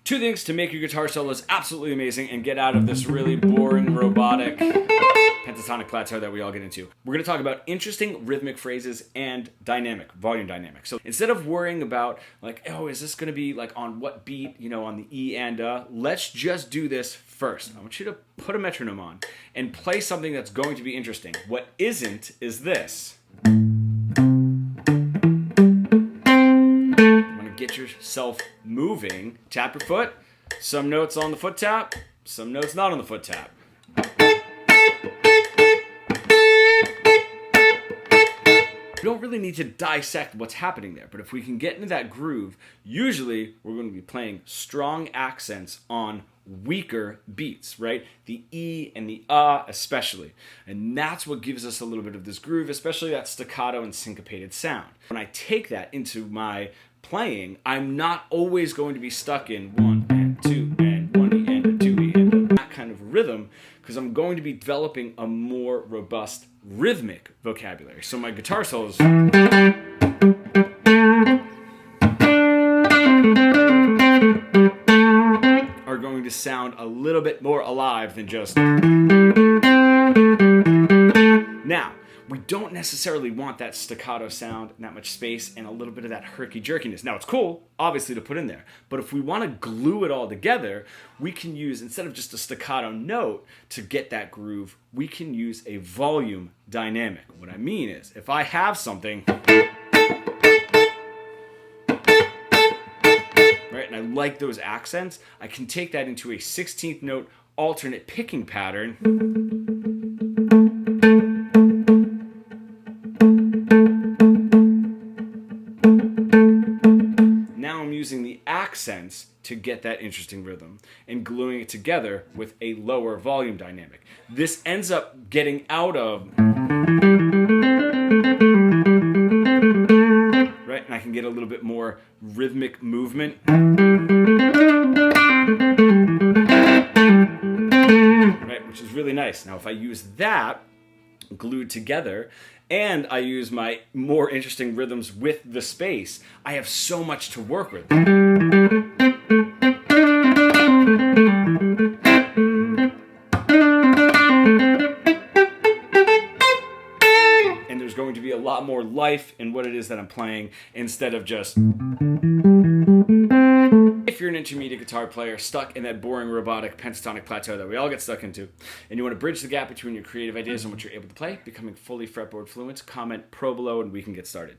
Two things to make your guitar solos absolutely amazing and get out of this really boring, robotic, pentatonic plateau that we all get into. We're going to talk about interesting rhythmic phrases and dynamic, volume dynamic. So instead of worrying about like, oh, is this going to be like on what beat, on the E and let's just do this first. I want you to put a metronome on and play something that's going to be interesting. What isn't is this. Get yourself moving. Tap your foot. Some notes on the foot tap, some notes not on the foot tap. We don't really need to dissect what's happening there, but if we can get into that groove, usually we're going to be playing strong accents on weaker beats, right? The E and the especially. And that's what gives us a little bit of this groove, especially that staccato and syncopated sound. When I take that into my playing, I'm not always going to be stuck in 1 and 2 and 1 E and a 2 E and that kind of rhythm, because I'm going to be developing a more robust rhythmic vocabulary. So my guitar solos are going to sound a little bit more alive than just. Now, we don't necessarily want that staccato sound and that much space and a little bit of that herky-jerkiness. Now, it's cool, obviously, to put in there. But if we want to glue it all together, we can use, instead of just a staccato note to get that groove, we can use a volume dynamic. What I mean is, if I have something, right, and I like those accents, I can take that into a 16th note alternate picking pattern. Using the accents to get that interesting rhythm and gluing it together with a lower volume dynamic. This ends up getting out of, right? And I can get a little bit more rhythmic movement. Right, which is really nice. Now, if I use that glued together, and I use my more interesting rhythms with the space, I have so much to work with. And there's going to be a lot more life in what it is that I'm playing instead of just. If you're an intermediate guitar player stuck in that boring robotic pentatonic plateau that we all get stuck into, and you want to bridge the gap between your creative ideas and what you're able to play, becoming fully fretboard fluent, comment pro below and we can get started.